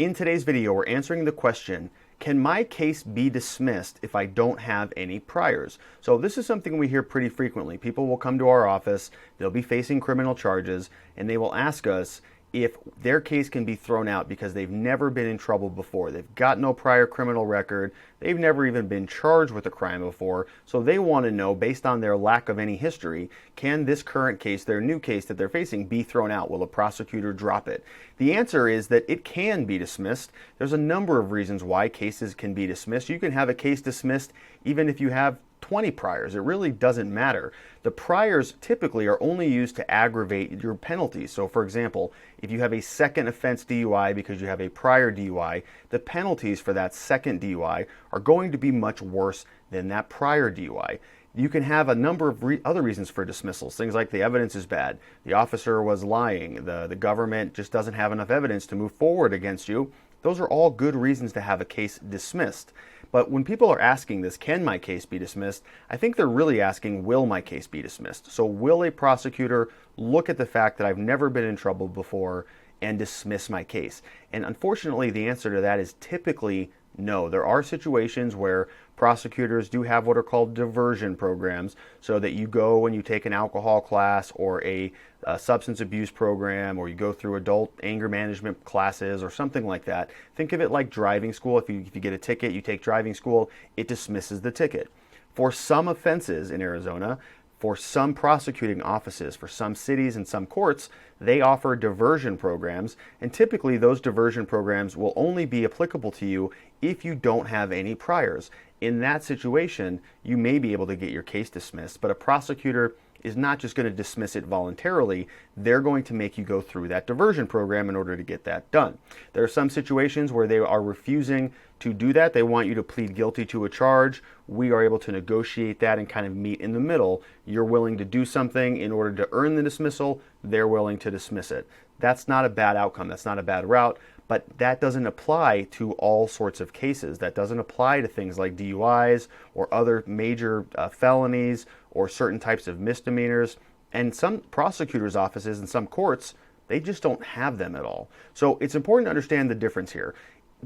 In today's video, we're answering the question, can my case be dismissed if I don't have any priors? So this is something we hear pretty frequently. People will come to our office, they'll be facing criminal charges, and they will ask us if their case can be thrown out because they've never been in trouble before. They've got no prior criminal record. They've never even been charged with a crime before. So they want to know, based on their lack of any history, can this current case, their new case that they're facing, be thrown out? Will a prosecutor drop it? The answer is that it can be dismissed. There's a number of reasons why cases can be dismissed. You can have a case dismissed even if you have 20 priors. It really doesn't matter. The priors typically are only used to aggravate your penalties. So for example, if you have a second offense DUI because you have a prior DUI, the penalties for that second DUI are going to be much worse than that prior DUI. You can have a number of other reasons for dismissals. Things like the evidence is bad, the officer was lying, the government just doesn't have enough evidence to move forward against you. Those are all good reasons to have a case dismissed. But when people are asking this, can my case be dismissed? I think they're really asking, will my case be dismissed? So will a prosecutor look at the fact that I've never been in trouble before and dismiss my case? And unfortunately, the answer to that is typically no. There are situations where prosecutors do have what are called diversion programs, so that you go and you take an alcohol class or a substance abuse program, or you go through adult anger management classes or something like that. Think of it like driving school. If you get a ticket, you take driving school, it dismisses the ticket. For some offenses in Arizona, for some prosecuting offices, for some cities and some courts, they offer diversion programs, and typically those diversion programs will only be applicable to you if you don't have any priors. In that situation, you may be able to get your case dismissed, but a prosecutor is not just going to dismiss it voluntarily. They're going to make you go through that diversion program in order to get that done. There are some situations where they are refusing to do that. They want you to plead guilty to a charge. We are able to negotiate that and kind of meet in the middle. You're willing to do something in order to earn the dismissal. They're willing to dismiss it. That's not a bad outcome. That's not a bad route. But that doesn't apply to all sorts of cases. That doesn't apply to things like DUIs or other major felonies or certain types of misdemeanors. And some prosecutors' offices and some courts, they just don't have them at all. So it's important to understand the difference here.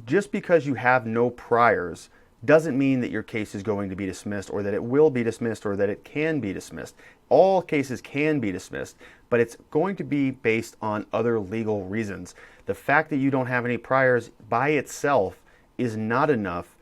Just because you have no priors doesn't mean that your case is going to be dismissed, or that it will be dismissed, or that it can be dismissed. All cases can be dismissed, but it's going to be based on other legal reasons. The fact that you don't have any priors by itself is not enough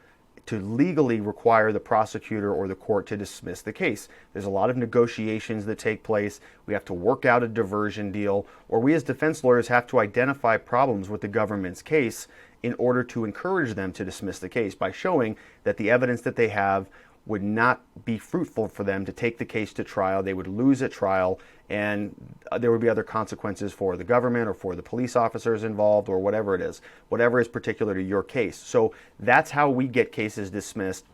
to legally require the prosecutor or the court to dismiss the case. There's a lot of negotiations that take place. We have to work out a diversion deal, or we as defense lawyers have to identify problems with the government's case in order to encourage them to dismiss the case by showing that the evidence that they have would not be fruitful for them to take the case to trial. They would lose at trial, and there would be other consequences for the government or for the police officers involved, or whatever it is, whatever is particular to your case. So that's how we get cases dismissed.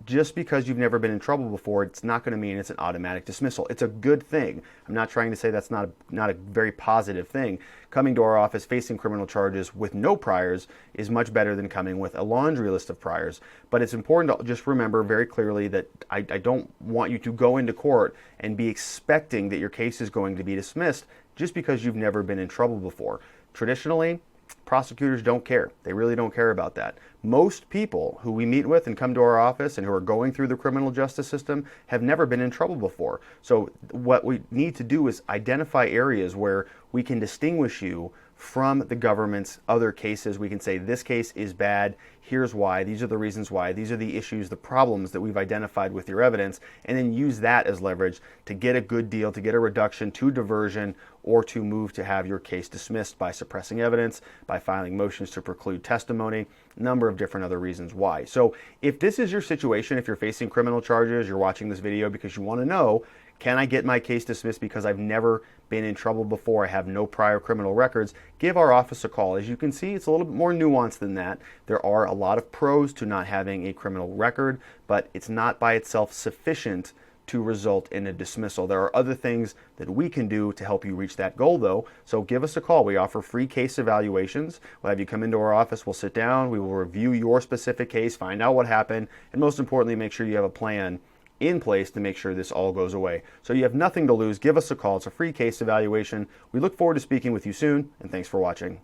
Just because you've never been in trouble before, it's not going to mean it's an automatic dismissal. It's a good thing. I'm not trying to say that's not a very positive thing. Coming to our office facing criminal charges with no priors is much better than coming with a laundry list of priors. But it's important to just remember very clearly that I don't want you to go into court and be expecting that your case is going to be dismissed just because you've never been in trouble before. Traditionally, prosecutors don't care. They really don't care about that. Most people who we meet with and come to our office and who are going through the criminal justice system have never been in trouble before. So what we need to do is identify areas where we can distinguish you from the government's other cases. We can say, this case is bad, here's why, these are the reasons why, these are the issues, the problems that we've identified with your evidence, and then use that as leverage to get a good deal, to get a reduction to diversion, or to move to have your case dismissed by suppressing evidence, by filing motions to preclude testimony, a number of different other reasons why. So if this is your situation, if you're facing criminal charges, you're watching this video because you want to know, can I get my case dismissed because I've never been in trouble before, I have no prior criminal records, give our office a call. As you can see, it's a little bit more nuanced than that. There are a lot of pros to not having a criminal record, but it's not by itself sufficient to result in a dismissal. There are other things that we can do to help you reach that goal though, so give us a call. We offer free case evaluations. We'll have you come into our office, we'll sit down, we will review your specific case, find out what happened, and most importantly, make sure you have a plan in place to make sure this all goes away. So you have nothing to lose. Give us a call. It's a free case evaluation. We look forward to speaking with you soon, and thanks for watching.